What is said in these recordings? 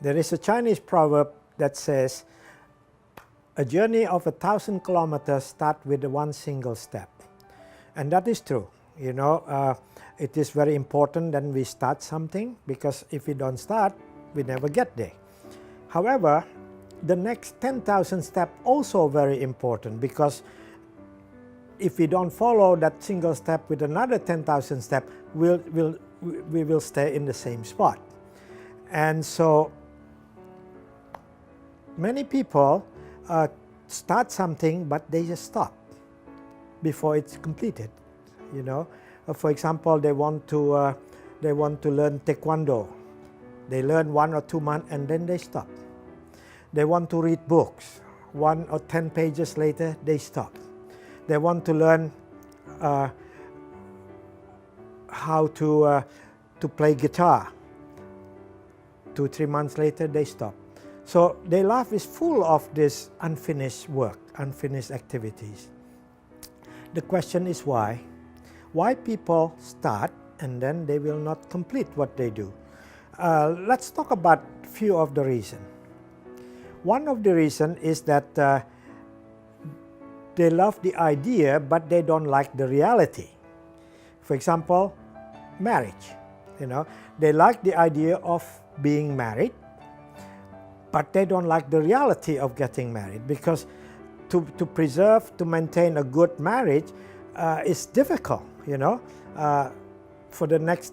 There is a Chinese proverb that says, a journey of 1,000 kilometers starts with one single step. And that is true. You know, it is very important that we start something, because if we don't start, we never get there. However, the next 10,000 steps also very important, because if we don't follow that single step with another 10,000 steps, we will stay in the same spot. And so many people start something, but they just stop before it's completed. You know, for example, they want to learn Taekwondo. They learn 1 or 2 months and then they stop. They want to read books. 1 or 10 pages later, they stop. They want to learn how to play guitar. 2 or 3 months later, they stop. So their life is full of this unfinished work, unfinished activities. The question is why? Why people start and then they will not complete what they do? Let's talk about a few of the reasons. One of the reasons is that they love the idea, but they don't like the reality. For example, marriage. You know, they like the idea of being married, but they don't like the reality of getting married, because to preserve, to maintain a good marriage is difficult, you know. For the next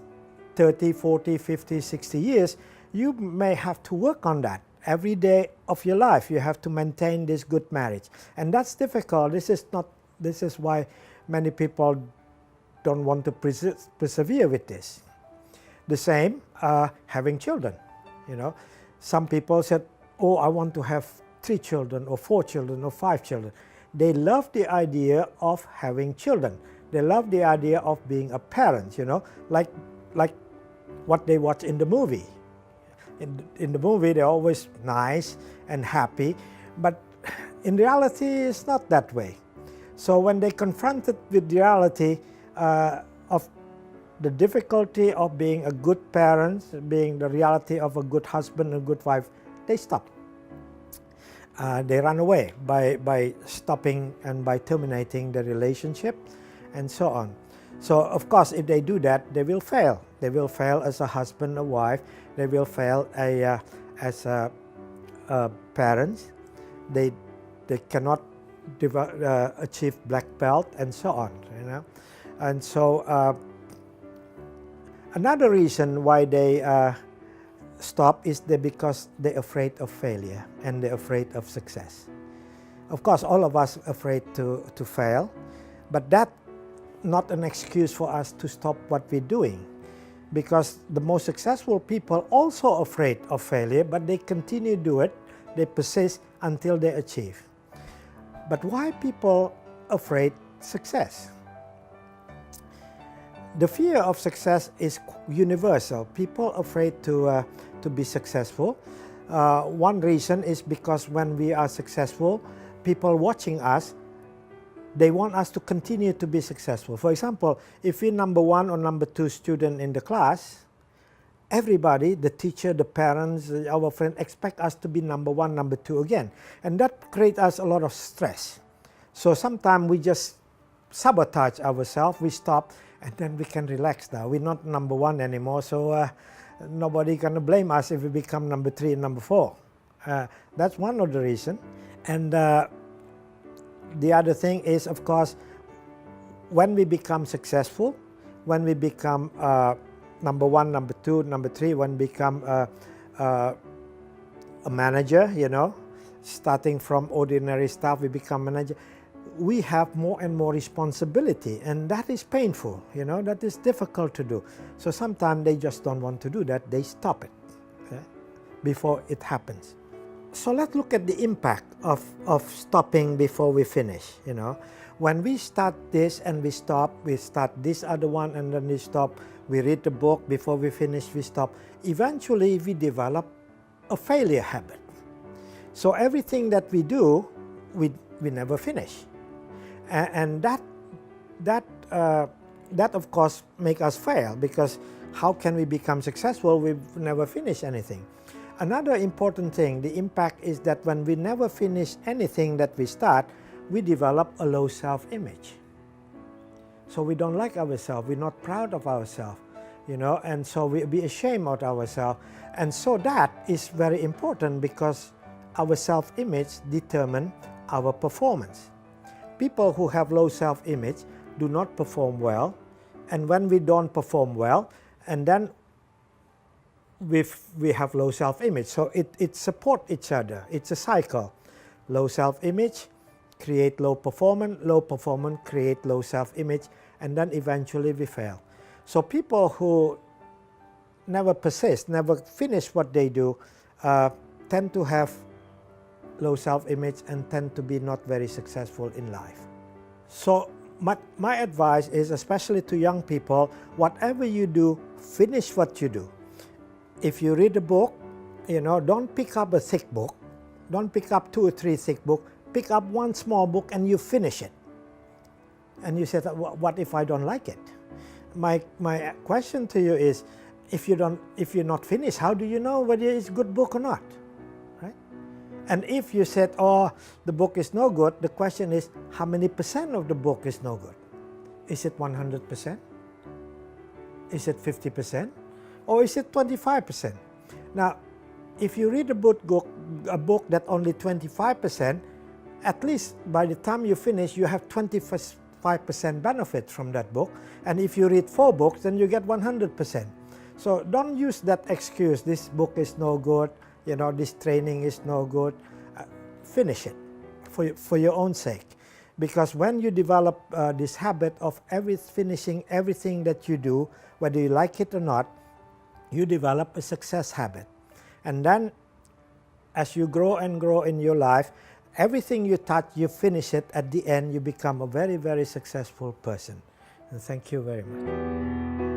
30, 40, 50, 60 years, you may have to work on that. Every day of your life, you have to maintain this good marriage. And that's difficult. This is why many people don't want to persevere with this. The same, having children, you know. Some people said, oh, I want to have 3 children or 4 children or 5 children. They love the idea of having children. They love the idea of being a parent, you know, like what they watch in the movie. In the movie, they're always nice and happy, but in reality, it's not that way. So when they confronted with the reality of the difficulty of being a good parent, being the reality of a good husband and good wife, they stop. They run away by stopping and by terminating the relationship and so on. So of course, if they do that, they will fail. They will fail as a husband or wife. They will fail as parents. They cannot achieve black belt and so on. You know, and so another reason why they stop is because they're afraid of failure and they're afraid of success. Of course, all of us are afraid to fail, but that's not an excuse for us to stop what we're doing, because the most successful people also afraid of failure, but they continue to do it, they persist until they achieve. But why people afraid success? The fear of success is universal. People are afraid to be successful. One reason is because when we are successful, people watching us, they want us to continue to be successful. For example, if we're number 1 or number 2 student in the class, everybody, the teacher, the parents, our friends, expect us to be number 1, number 2 again. And that creates us a lot of stress. So sometimes we just sabotage ourselves, we stop, and then we can relax now. We're not number 1 anymore, so nobody can blame us if we become number 3 and number 4. That's one of the reasons. And the other thing is, of course, when we become successful, when we become number 1, number 2, number 3, when we become a manager, you know, starting from ordinary staff, we become manager, we have more and more responsibility, and that is painful, you know, that is difficult to do. So sometimes they just don't want to do that, they stop it before it happens. So let's look at the impact of stopping before we finish, you know. When we start this and we stop, we start this other one and then we stop, we read the book, before we finish, we stop. Eventually, we develop a failure habit. So everything that we do, we never finish. And that of course make us fail, because how can we become successful? We never finish anything. Another important thing, the impact is that when we never finish anything that we start, we develop a low self-image. So we don't like ourselves, we're not proud of ourselves, and so we be ashamed of ourselves. And so that is very important because our self-image determines our performance. People who have low self-image do not perform well, and when we don't perform well, and then we have low self-image. So it supports each other. It's a cycle. Low self-image create low performance create low self-image, and then eventually we fail. So people who never persist, never finish what they do, tend to have low self-image and tend to be not very successful in life. So my advice is, especially to young people, whatever you do, finish what you do. If you read a book, don't pick up a thick book. Don't pick up 2 or 3 thick books. Pick up one small book and you finish it. And you said, what if I don't like it? My question to you is, if you're not finished, how do you know whether it's a good book or not? Right? And if you said, oh, the book is no good, the question is, how many percent of the book is no good? Is it 100%? Is it 50%? Or is it 25%? Now, if you read a book that only 25%, at least by the time you finish, you have 25% benefit from that book. And if you read 4 books, then you get 100%. So don't use that excuse, this book is no good, this training is no good. Finish it for your own sake. Because when you develop this habit of finishing everything that you do, whether you like it or not, you develop a success habit. And then as you grow and grow in your life, everything you touch, you finish it. At the end, you become a very, very successful person. And thank you very much.